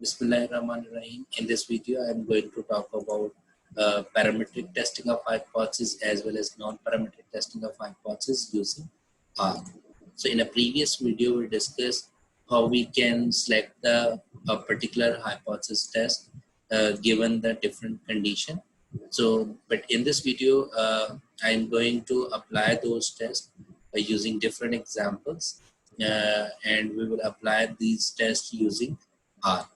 Bismillahirrahmanirrahim. In this video, I am going to talk about parametric testing of hypothesis as well as non-parametric testing of hypothesis using R. So in a previous video, we discussed how we can select a particular hypothesis test given the different condition. So, but in this video, I am going to apply those tests using different examples, and we will apply these tests using R.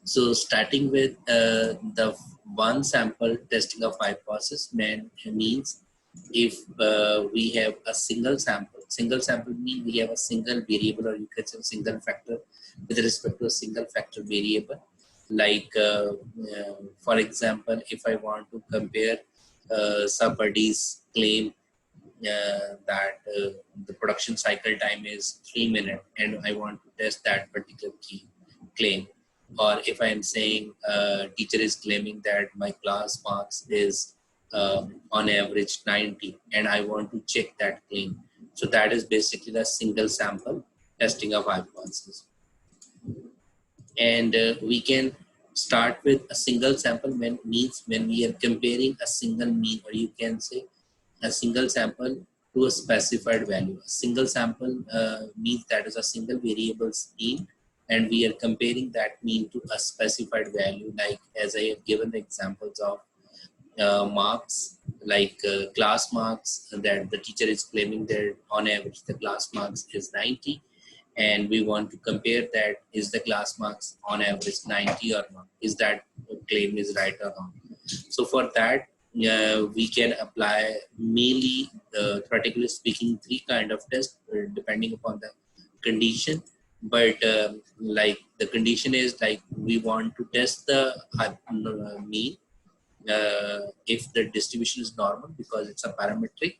So starting with the one sample testing of hypothesis means if we have a single sample means we have a single variable, or you can say single factor with respect to a single factor variable. Like for example, if I want to compare somebody's claim that the production cycle time is 3 minutes, and I want to test that particular claim. Or if I am saying teacher is claiming that my class marks is on average 90, and I want to check that claim. So that is basically the single sample testing of hypothesis. And we can start with a single sample when we are comparing a single mean, or you can say a single sample to a specified value. A single sample means that is a single variable's mean, and we are comparing that mean to a specified value, like as I have given the examples of marks, like class marks, that the teacher is claiming that on average the class marks is 90, and we want to compare that is the class marks on average 90 or not, is that claim is right or wrong. So for that we can apply mainly theoretically speaking 3 kind of tests depending upon the condition. But like the condition is like we want to test the mean if the distribution is normal because it's a parametric,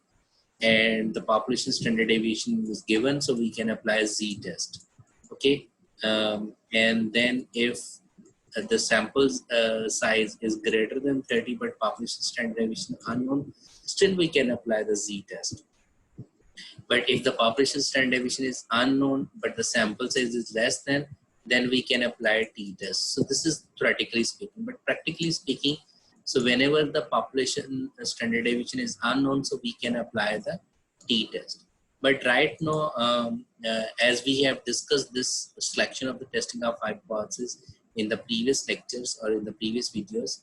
and the population standard deviation is given, so we can apply z-test. Okay, and then if the sample size is greater than 30 but population standard deviation unknown, still we can apply the z-test. But if the population standard deviation is unknown but the sample size is less than, then we can apply t-test. So this is theoretically speaking, but practically speaking, so whenever the population standard deviation is unknown, so we can apply the t-test. But right now, as we have discussed this selection of the testing of hypothesis in the previous lectures or in the previous videos,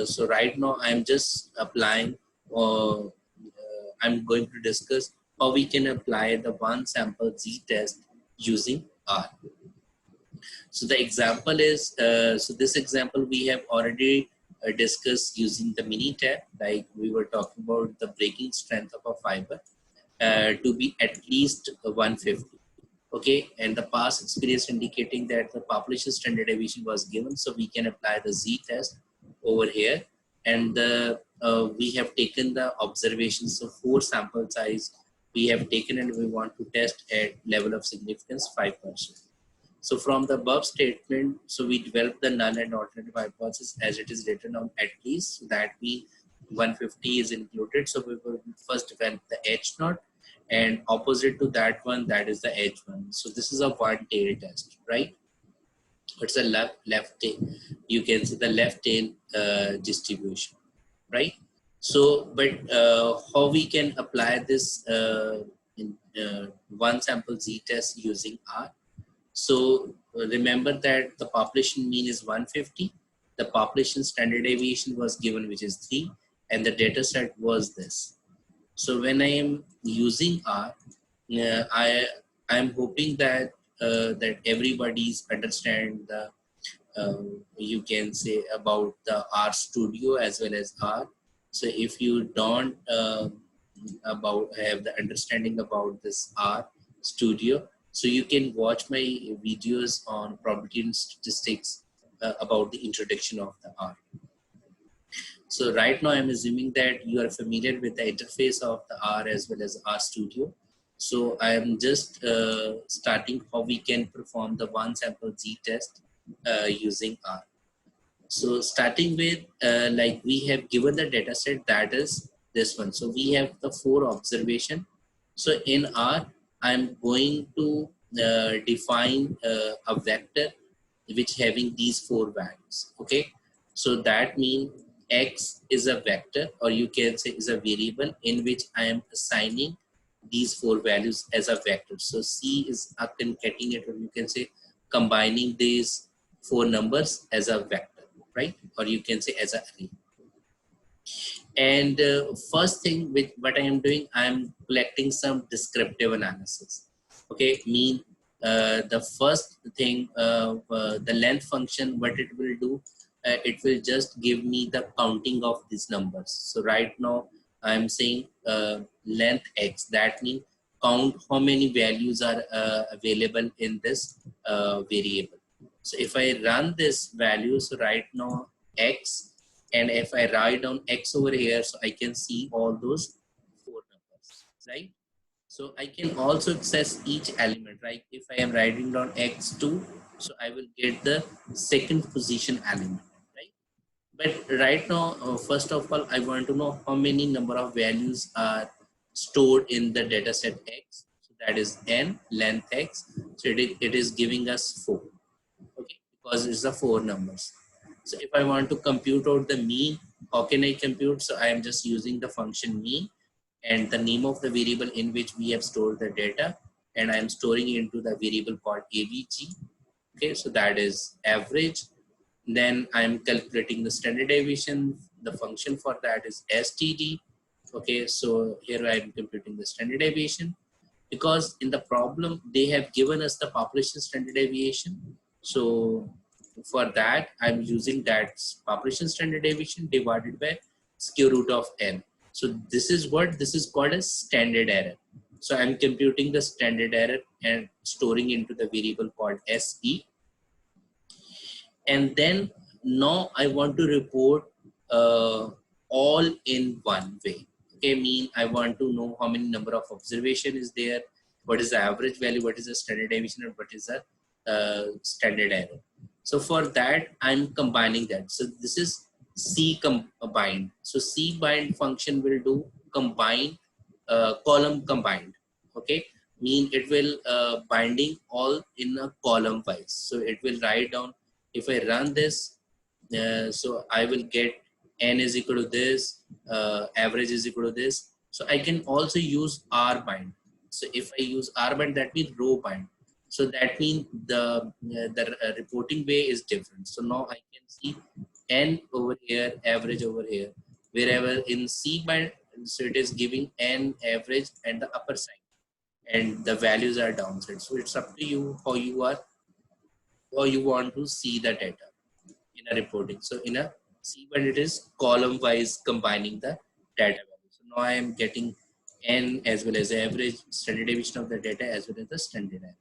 so right now I'm just applying, I'm going to discuss how we can apply the one sample z-test using R. So the example is, so this example we have already discussed using the mini tab, like we were talking about the breaking strength of a fiber to be at least 150. Okay, and the past experience indicating that the population standard deviation was given, so we can apply the z-test over here. And we have taken the observations of 4 sample size we have taken, and we want to test at level of significance 5%. So from the above statement, so we develop the null and alternative hypothesis as it is written on at least, so that we 150 is included. So we will first develop the H0, and opposite to that one, that is the H1. So this is a one tail test, right? It's a left tail. You can see the left tail distribution, right? So, but how we can apply this in one sample z-test using R? So remember that the population mean is 150. The population standard deviation was given, which is 3, and the data set was this. So when I am using R, I am hoping that that everybody's understand the you can say about the RStudio as well as R. So if you don't have the understanding about this RStudio, so you can watch my videos on probability and statistics about the introduction of the R. So right now I'm assuming that you are familiar with the interface of the R as well as RStudio. So I am just starting how we can perform the one sample z-test using R. So starting with like we have given the data set, that is this one. So we have the 4 observation. So in R, I'm going to define a vector which having these 4 values. Okay, so that means x is a vector, or you can say is a variable in which I am assigning these 4 values as a vector. So C is a concatenator, or you can say combining these 4 numbers as a vector, right? Or you can say as a array. And first thing with what I am doing, I am collecting some descriptive analysis. Okay, mean the first thing, the length function, what it will do, it will just give me the counting of these numbers. So right now I am saying length x, that means count how many values are available in this variable. So if I run this value, so right now x, and if I write down x over here, so I can see all those 4 numbers, right? So I can also access each element, right? If I am writing down x2, so I will get the second position element, right? But right now, first of all, I want to know how many number of values are stored in the data set x. So that is n, length x. So it is giving us 4. Okay, because it's the 4 numbers. So if I want to compute out the mean, how can I compute? So I am just using the function mean and the name of the variable in which we have stored the data, and I am storing it into the variable called avg. Okay, so that is average. Then I am calculating the standard deviation. The function for that is std. Okay, so here I am computing the standard deviation, because in the problem they have given us the population standard deviation. So for that I'm using that population standard deviation divided by square root of n. So this is what this is called as standard error. So I'm computing the standard error and storing into the variable called se. And then now I want to report all in one way. Okay, mean I want to know how many number of observation is there, what is the average value, what is the standard deviation, and what is the standard error. So for that I'm combining that. So this is C combined. So C bind function will do combine, column combined. Okay, mean it will binding all in a column wise. So it will write down, if I run this, so I will get n is equal to this, average is equal to this. So I can also use R bind. So if I use R bind, that means row bind. So that means the reporting way is different. So now I can see n over here, average over here. Wherever in C bind, so it is giving n average and the upper side, and the values are downside. So it's up to you how you are, how you want to see the data in a reporting. So in a C band, it is column wise combining the data value. So now I am getting n as well as average, standard deviation of the data as well as the standard error.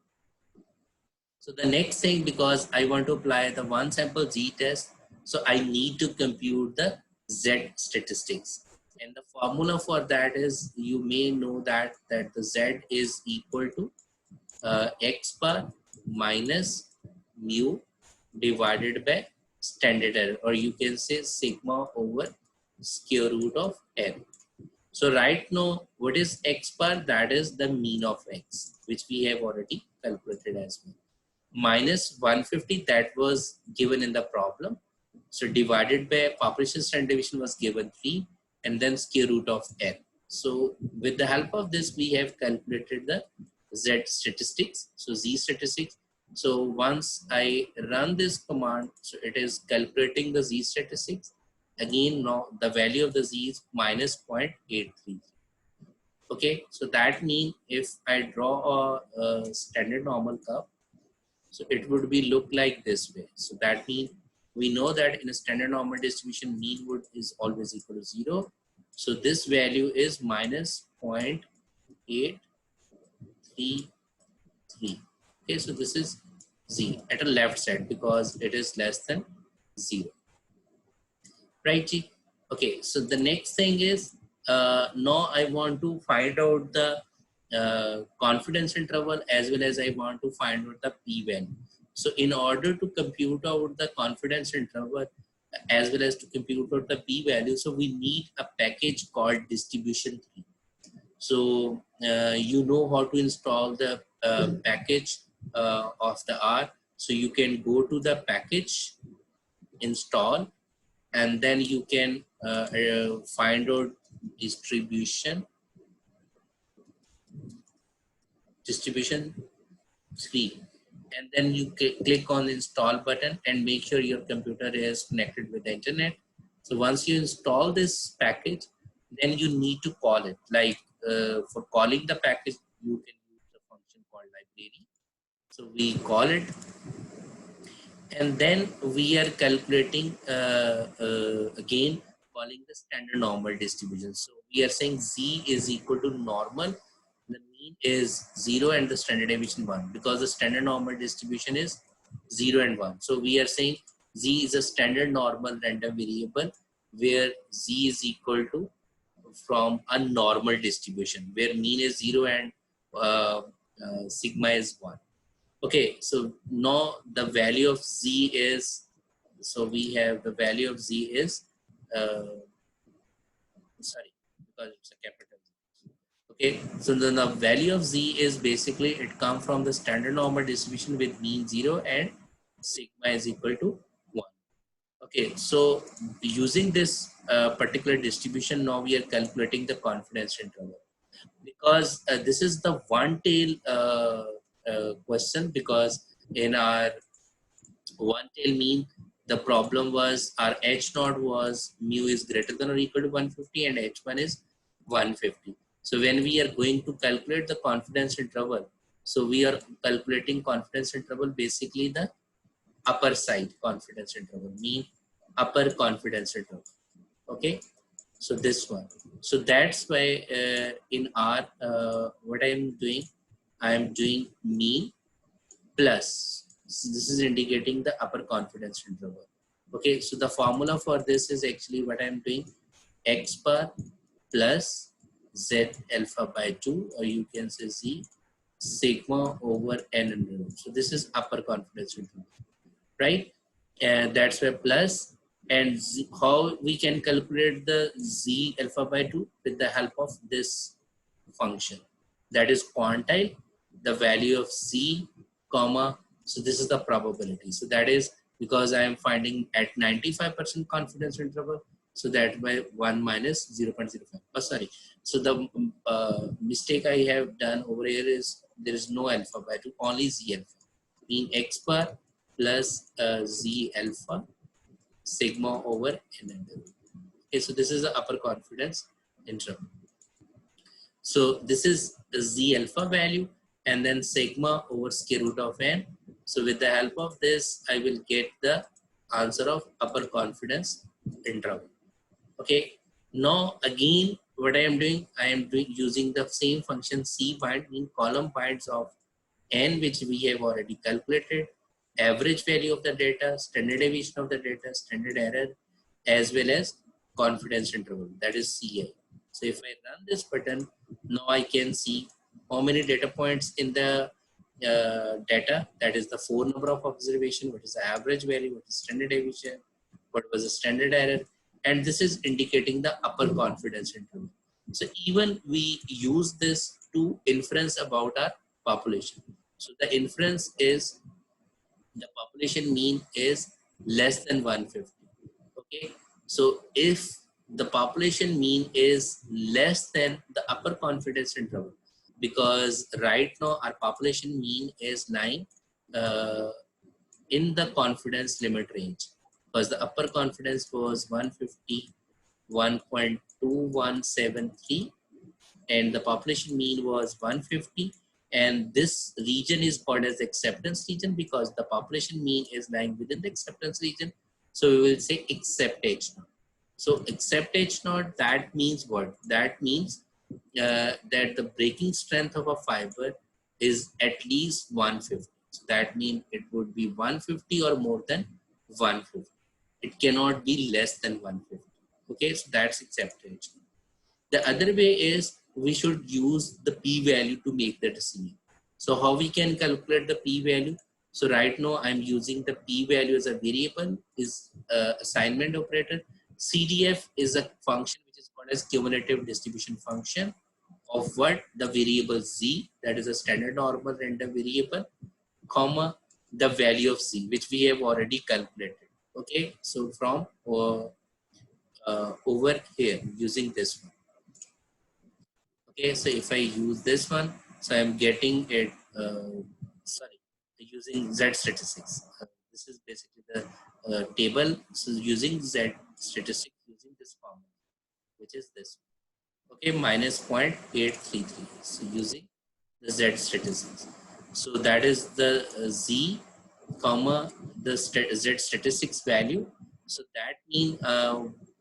So the next thing, because I want to apply the one sample Z test, so I need to compute the Z statistics. And the formula for that is, you may know that the Z is equal to x bar minus mu divided by standard error, or you can say sigma over square root of n. So right now, what is x bar? That is the mean of x, which we have already calculated as well. Minus 150, that was given in the problem. So divided by population standard deviation was given 3, and then square root of n. So with the help of this, we have calculated the Z statistics. So Z statistics. So once I run this command, so it is calculating the Z statistics. Again, now the value of the Z is minus 0.833. Okay, so that means if I draw a standard normal curve, so it would be look like this way. So that means we know that in a standard normal distribution, mean would is always equal to 0. So this value is minus 0.833. Okay, so this is Z at a left side because it is less than 0. Right, G? Okay, so the next thing is, now I want to find out the confidence interval as well as I want to find out the p-value. So in order to compute out the confidence interval as well as to compute out the p-value, so we need a package called distribution tree. So you know how to install the package of the R. So you can go to the package, install, and then you can find out distribution 3, and then you click on the install button and make sure your computer is connected with the internet. So once you install this package, then you need to call it. Like for calling the package, you can use the function called library. So we call it, and then we are calculating again calling the standard normal distribution. So we are saying z is equal to normal, the mean is 0 and the standard deviation 1, because the standard normal distribution is 0 and 1. So we are saying z is a standard normal random variable where z is equal to from a normal distribution where mean is 0 and sigma is 1. Okay, so now the value of z is, so we have the value of z is, sorry, because it's a capital Z. Okay, so then the value of z is basically, it comes from the standard normal distribution with mean 0 and sigma is equal to 1. Okay, so using this particular distribution, now we are calculating the confidence interval. Because this is the one tail question, because in our one tail mean, the problem was our h naught was mu is greater than or equal to 150 and h1 is 150. So when we are going to calculate the confidence interval, so we are calculating confidence interval basically the upper side confidence interval, mean upper confidence interval. Okay, so this one. So that's why in R, what I am doing, I am doing mean plus. So this is indicating the upper confidence interval. Okay, so the formula for this is actually what I am doing, x bar plus z alpha by 2, or you can say z sigma over n under root. So this is upper confidence interval, right? And that's why plus, and z, how we can calculate the z alpha by 2 with the help of this function, that is quantile the value of z comma, so this is the probability. So that is because I am finding at 95% confidence interval, so that by 1 minus 0.05. Oh, sorry, so the mistake I have done over here is there is no alpha by 2, only z alpha, mean x bar plus z alpha sigma over n under root. Okay, so this is the upper confidence interval. So this is the z alpha value and then sigma over square root of n. So with the help of this, I will get the answer of upper confidence interval. Okay. Now again, what I am doing using the same function c bind, mean column binds of n, which we have already calculated, average value of the data, standard deviation of the data, standard error, as well as confidence interval, that is CI. So if I run this button, now I can see how many data points in the data, that is the 4 number of observation, what is the average value, what is standard deviation, what was the standard error, and this is indicating the upper confidence interval. So even we use this to inference about our population. So the inference is the population mean is less than 150. Okay, so if the population mean is less than the upper confidence interval, because right now our population mean is lying in the confidence limit range, because the upper confidence was 151.2173 and the population mean was 150, and this region is called as acceptance region because the population mean is lying within the acceptance region. So we will say accept H naught. So accept H naught, that means what? That means that the breaking strength of a fiber is at least 150. So that means it would be 150 or more than 150. It cannot be less than 150. Okay, so that's accept H naught. The other way is we should use the p-value to make the decision. So how we can calculate the p-value? So right now I'm using the p-value as a variable, is assignment operator. CDF is a function which is called as cumulative distribution function of what? The variable z, that is a standard normal random variable, comma the value of z, which we have already calculated. Okay, so from over here using this one. Okay, so if I use this one, so I'm getting it sorry, using z statistics. This is basically the table. So using z statistics, using this formula, which is this. Okay, minus 0.833. So using the z statistics. So that is the z comma the z statistics value. So that means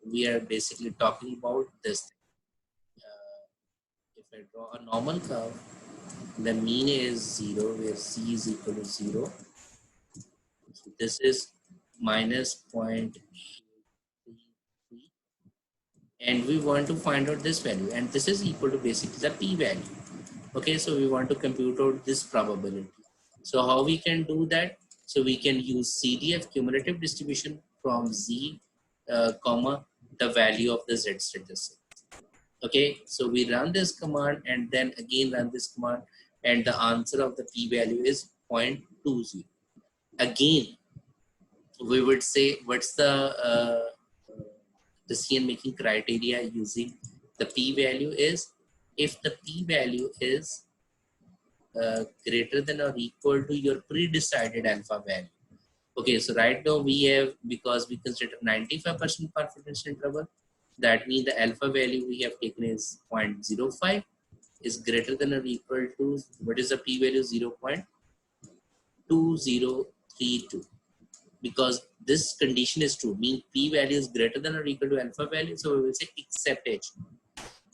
we are basically talking about this thing. If I draw a normal curve, the mean is 0, where c is equal to 0. So this is minus 0.833, and we want to find out this value, and this is equal to basically the p value. Okay, so we want to compute out this probability. So how we can do that? So we can use CDF, cumulative distribution, from z comma the value of the z statistic. Okay, so we run this command and then again run this command, and the answer of the p value is 0.20. Again, we would say what's the decision making criteria using the p value is, if the p value is greater than or equal to your pre-decided alpha value. Okay, so right now we have, because we consider 95% confidence interval, that means the alpha value we have taken is 0.05 is greater than or equal to, what is the p value? 0.2032. Because this condition is true, mean p value is greater than or equal to alpha value, so we will say except h.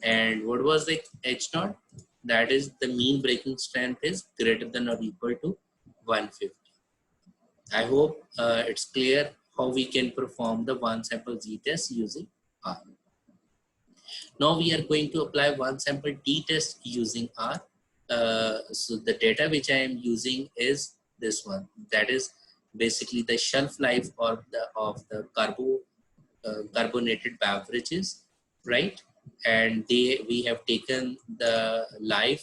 And what was the h naught? That is the mean breaking strength is greater than or equal to 150. I hope it's clear how we can perform the one sample z-test using R. Now we are going to apply one sample t-test using R. So the data which I am using is this one. That is basically the shelf life or of the carbonated beverages, right? And we have taken the life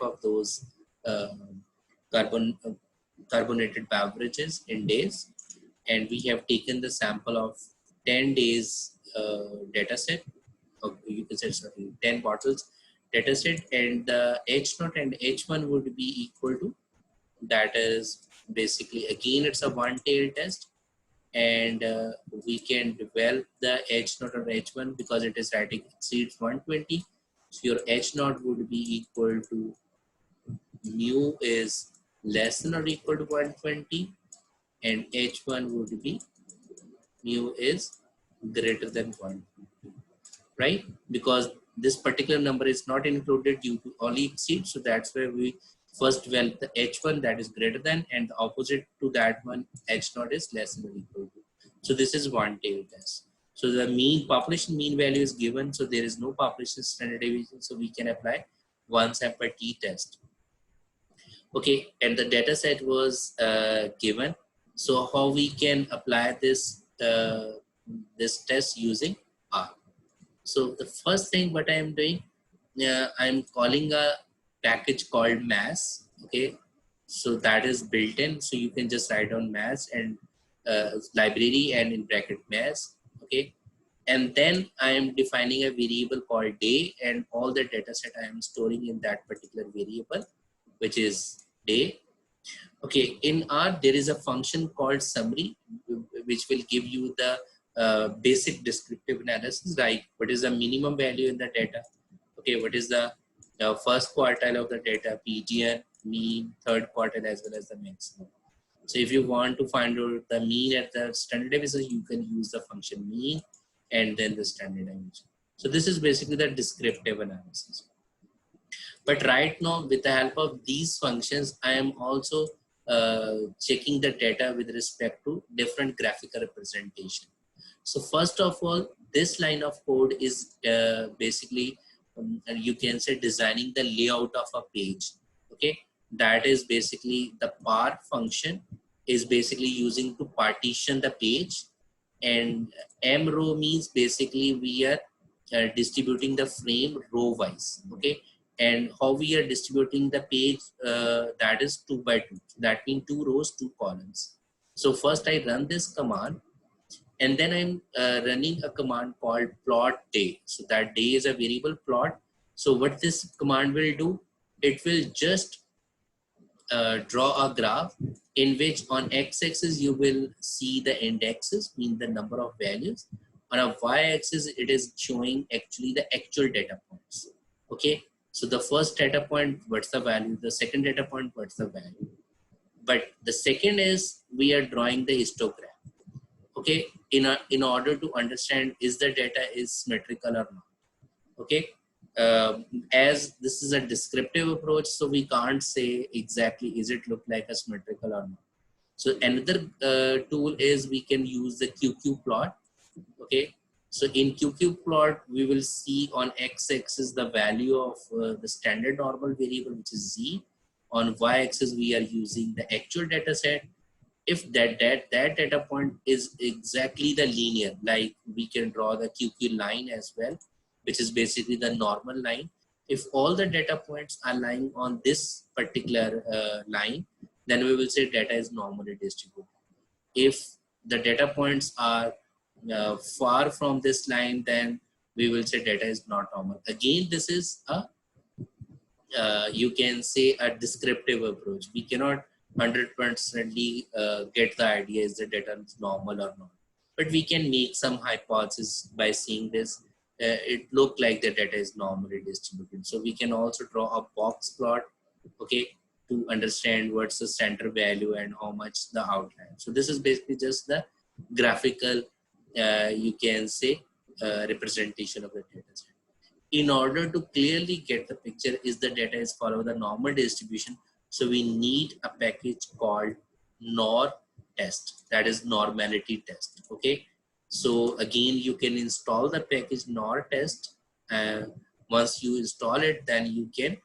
of those uh, carbonated beverages in days, and we have taken the sample of 10 days data set, or you can say, sorry, 10 bottles data set, and the h0 and h1 would be equal to, that is basically again it's a one tail test, and we can develop the h0 or h1 because it is writing exceeds 120. So your h0 would be equal to mu is less than or equal to 120, and h1 would be mu is greater than 120, right? Because this particular number is not included due to only exceed, so that's where we first develop the h1 that is greater than, and the opposite to that one, h0 is less than or equal to. So this is one tail test. So the mean population mean value is given, so there is no population standard deviation, so we can apply one sample t-test. Okay, and the data set was given. So how we can apply this this test using R? So the first thing what I am doing, I'm calling a package called mass. Okay, so that is built in, so you can just write down mass and library and in bracket mass. Okay, and then I am defining a variable called day, and all the data set I am storing in that particular variable, which is day. Okay, in R there is a function called summary, which will give you the basic descriptive analysis, like what is the minimum value in the data. Okay, what is the first quartile of the data, median, mean, third quartile, as well as the maximum. So if you want to find out the mean at the standard deviation, you can use the function mean and then the standard deviation. So this is basically the descriptive analysis. But right now, with the help of these functions, I am also checking the data with respect to different graphical representation. So first of all, this line of code is basically, you can say, designing the layout of a page. Okay, that is basically the par function is basically using to partition the page, and m row means basically we are distributing the frame row wise. Okay, and how we are distributing the page, that is 2 by 2. That means 2 rows, 2 columns. So first I run this command, and then I'm running a command called plot day. So that day is a variable plot. So what this command will do, it will just draw a graph in which on x-axis you will see the indexes, mean the number of values. On a y-axis it is showing actually the actual data points. Okay, so the first data point, what's the value, the second data point, what's the value. But the second is we are drawing the histogram. Okay, in order to understand is the data is symmetrical or not. Okay, as this is a descriptive approach, so we can't say exactly is it look like a symmetrical or not. So another tool is we can use the QQ plot. Okay, so in QQ plot we will see on x-axis the value of the standard normal variable, which is z. On y-axis we are using the actual data set. If that data point is exactly the linear, like we can draw the QQ line as well, which is basically the normal line. If all the data points are lying on this particular line, then we will say data is normally distributed. If the data points are far from this line, then we will say data is not normal. Again, this is a you can say a descriptive approach. We cannot 100% get the idea is the data is normal or not, but we can make some hypothesis by seeing this. It look like the data is normally distributed. So we can also draw a box plot, okay, to understand what's the center value and how much the outline. So this is basically just the graphical, you can say, representation of the data set. In order to clearly get the picture is the data is follow the normal distribution, so we need a package called nor-test, that is normality test. Okay, so again you can install the package nor-test, and once you install it, then you can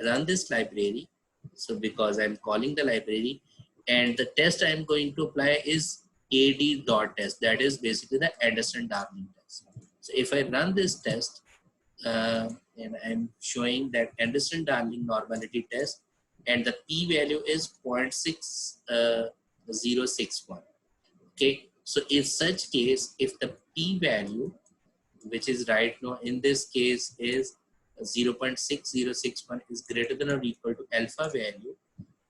run this library. So because I'm calling the library, and the test I'm going to apply is ad.test, that is basically the Anderson-Darling test. So if I run this test, and I'm showing that Anderson-Darling normality test, and the p-value is 0.6061. Okay, so in such case, if the p-value, which is right now in this case is 0.6061, is greater than or equal to alpha value,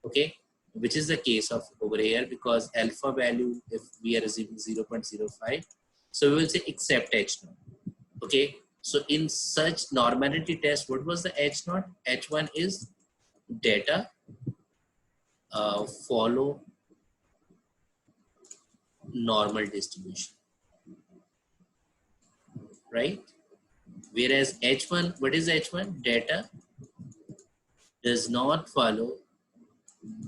okay, which is the case of over here, because alpha value, if we are assuming 0.05, so we will say accept h0. Okay, so in such normality test, what was the h0? H1 is data follow normal distribution, right? Whereas h1, what is h1? Data does not follow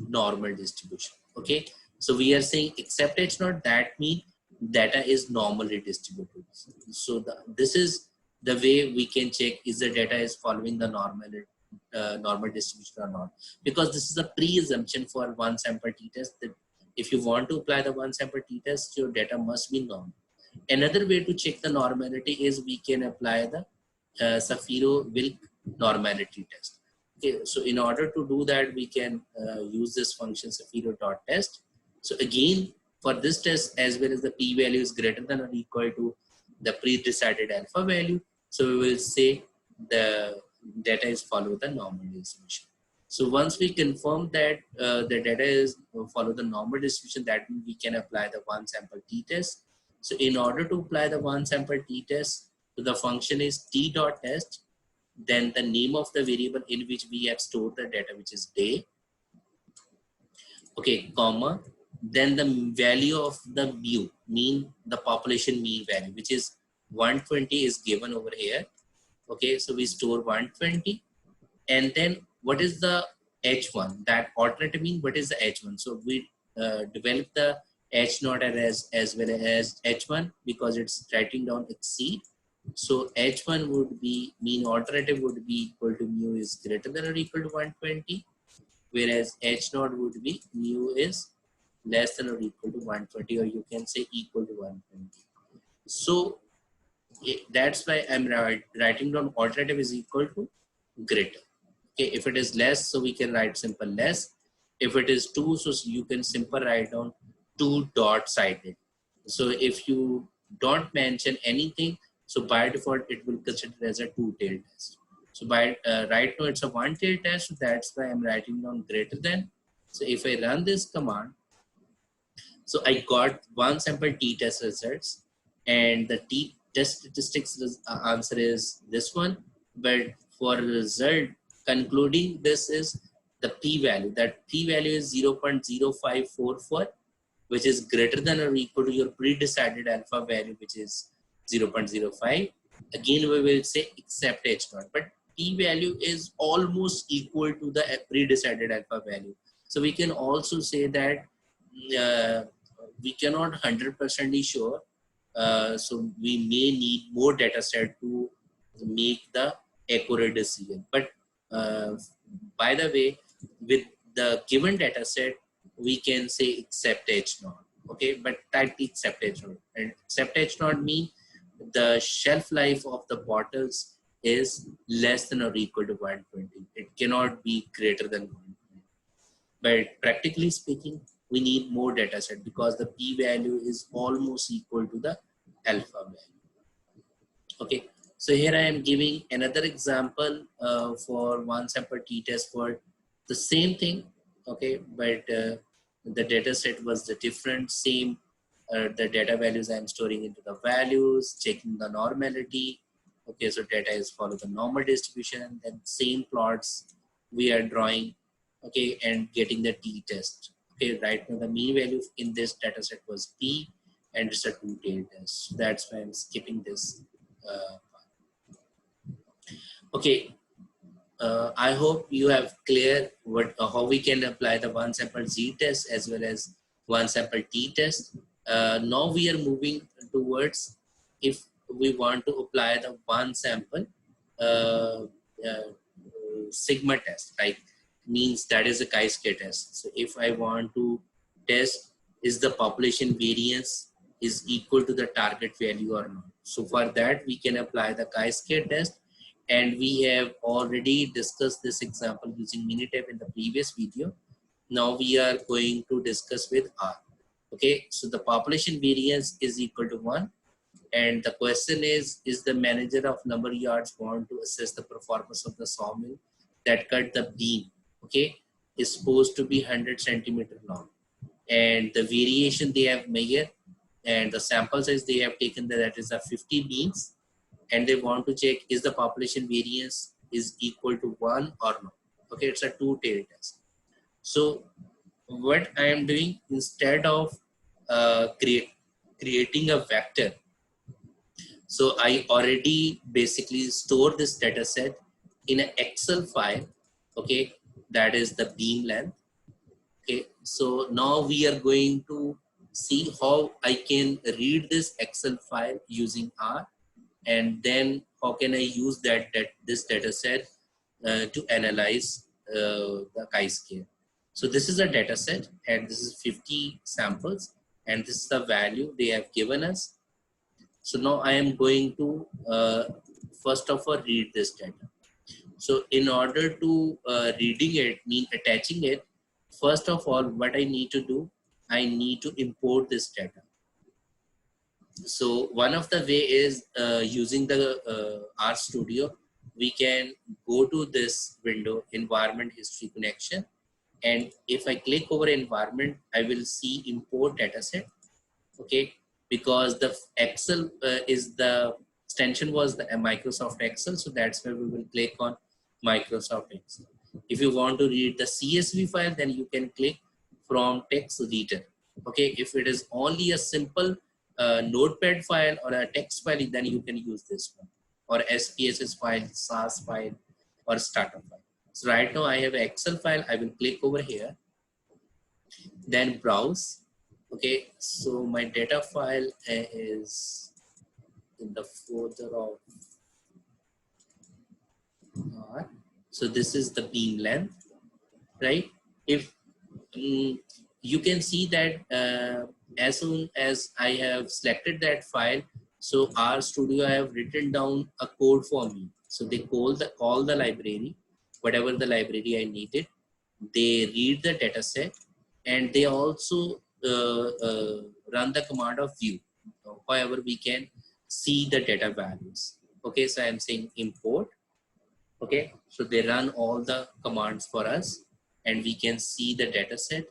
normal distribution. Okay, so we are saying except h0, that means data is normally distributed. So this is the way we can check is the data is following the normal distribution or not, because this is a pre-assumption for one sample t-test, that if you want to apply the one sample t-test, your data must be normal. Another way to check the normality is we can apply the Shapiro-Wilk normality test. Okay, so in order to do that, we can use this function shapiro.test. So again, for this test, as well as the p-value is greater than or equal to the pre-decided alpha value, so we will say the data is follow the normal distribution. So once we confirm that the data is follow the normal distribution, that means we can apply the one sample t-test. So in order to apply the one sample t-test, so the function is t.test, then the name of the variable in which we have stored the data, which is day, okay, comma, then the value of the mu, mean the population mean value, which is 120 is given over here. Okay, so we store 120, and then what is the h1, that alternative mean, what is the h1? So we develop the h0 as well as h1, because it's writing down exceed. So h1 would be, mean alternative would be equal to mu is greater than or equal to 120, whereas h0 would be mu is less than or equal to 120, or you can say equal to 120. So that's why I'm writing down alternative is equal to greater. Okay, if it is less, so we can write simple less. If it is 2, so you can simple write down 2 dot cited. So if you don't mention anything, so by default it will consider as a 2-tailed test. So by right now it's a 1-tailed test, so that's why I'm writing down greater than. So if I run this command, so I got one sample t-test results, and the t-test statistics answer is this one. But for result concluding, this is the p-value. That p-value is 0.0544, which is greater than or equal to your pre-decided alpha value, which is 0.05. Again, we will say except h0, but p-value is almost equal to the pre-decided alpha value. So we can also say that uh, we cannot 100% be sure. So we may need more data set to make the accurate decision. But uh, by the way, with the given data set, we can say except h0. Okay, but type except h0. And except h0 mean the shelf life of the bottles is less than or equal to 120. It cannot be greater than 120. But practically speaking, we need more data set because the p-value is almost equal to the alpha value. Okay, so here I am giving another example for one sample t-test for the same thing. Okay, but the data set was the different, same the data values I am storing into the values, checking the normality. Okay, so data is follow the normal distribution, then same plots we are drawing. Okay, and getting the t-test. Okay, right now the mean value in this data set was p, and it's a 2-tailed test. So that's why I'm skipping this. Okay, I hope you have clear what how we can apply the one sample z test as well as one sample t test. Now we are moving towards if we want to apply the one sample uh, uh, sigma test, like means that is a chi-square test. So if I want to test is the population variance is equal to the target value or not. So for that we can apply the chi-square test, and we have already discussed this example using Minitab in the previous video. Now we are going to discuss with R. Okay, so the population variance is equal to 1, and the question is the manager of number yards want to assess the performance of the sawmill that cut the beam, okay, is supposed to be 100 centimeter long, and the variation they have measured and the sample size they have taken, that is a 50 beams, and they want to check is the population variance is equal to 1 or not. Okay, it's a 2-tailed test. So what I am doing, instead of creating a vector, so I already basically store this data set in an Excel file. Okay, that is the beam length. Okay, so now we are going to see how I can read this Excel file using R, and then how can I use this data set to analyze the chi-square. So this is a data set, and this is 50 samples, and this is the value they have given us. So now I am going to first of all read this data. So in order to reading it, mean attaching it, first of all what I need to do, I need to import this data. So one of the way is using the RStudio. We can go to this window, environment history connection, and if I click over environment, I will see import dataset. Okay, because the Excel is the extension was the Microsoft Excel, so that's why we will click on Microsoft Excel. If you want to read the CSV file, then you can click from text reader. Okay, if it is only a simple notepad file or a text file, then you can use this one, or SPSS file, SAS file, or startup file. So right now I have an Excel file. I will click over here, then browse. Okay, so my data file is in the folder of R. So this is the beam length, right? If you can see that as soon as I have selected that file, so RStudio I have written down a code for me. So they call the library, whatever the library I needed. They read the data set, and they also run the command of view. However, we can see the data values. Okay, so I'm saying import. Okay, so they run all the commands for us, and we can see the data set.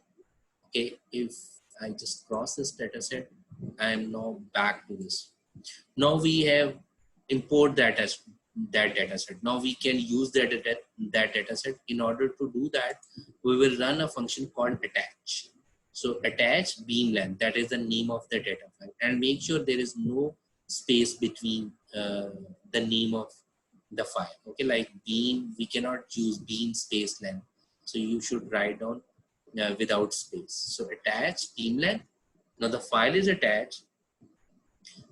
Okay, if I just cross this data set, I am now back to this. Now we have import that data set. Now we can use that data set. In order to do that, we will run a function called attach. So attach beam length, that is the name of the data file, and make sure there is no space between the name of the file. Okay, like beam, we cannot use beam space length. So you should write down without space. So attach beam length. Now the file is attached.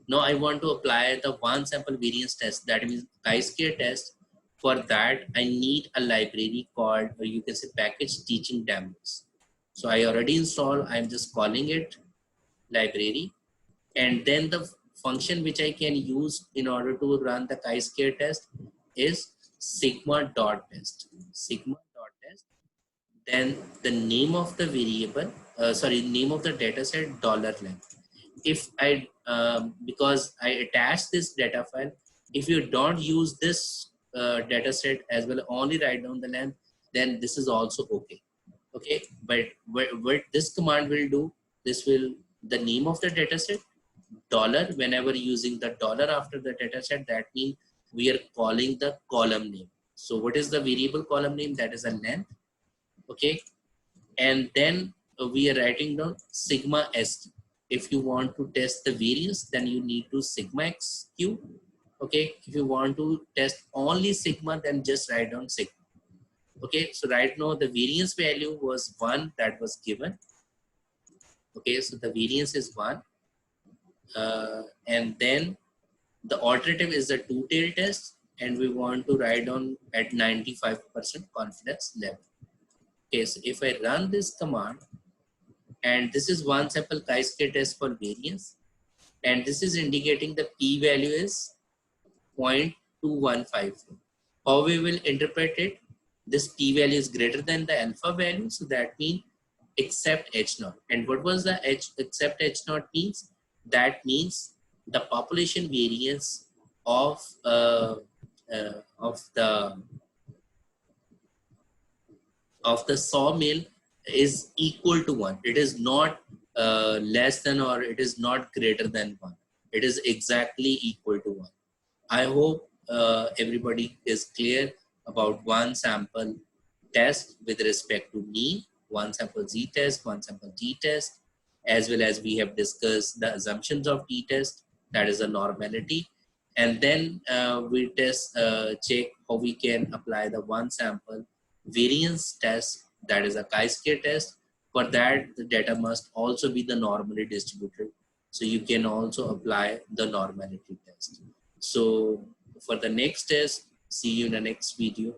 Now I want to apply the one sample variance test, that means chi-square-test. For that, I need a library called, or you can say package teaching demos. So I already installed, I'm just calling it library. And then the function which I can use in order to run the chi-square-test is sigma.test. Sigma.test. Then the name of the variable, name of the data set, $length. If I, because I attach this data file, if you don't use this data set as well, only write down the length, then this is also okay. Okay, but what this command will do, this will, the name of the data set, dollar, whenever using the dollar after the data set, that means we are calling the column name. So what is the variable column name? That is a length. Okay, and then we are writing down sigma s. If you want to test the variance, then you need to sigma xq. Okay, if you want to test only sigma, then just write down sigma. Okay, so right now the variance value was 1 that was given. Okay, so the variance is 1, and then the alternative is the two-tailed test, and we want to write down at 95% confidence level. Okay, so if I run this command, and this is one sample chi-square test for variance, and this is indicating the p-value is 0.2154. How we will interpret it? This p-value is greater than the alpha value, so that means except h0. And what was the except h0 means? That means the population variance of the sawmill is equal to 1. It is not less than, or it is not greater than 1. It is exactly equal to 1. I hope everybody is clear about one sample test with respect to mean, one sample z-test, one sample t-test, as well as we have discussed the assumptions of t-test, that is a normality. And then we check how we can apply the one sample variance test, that is a chi-square test. For that, the data must also be the normally distributed. So you can also apply the normality test. So for the next test, see you in the next video.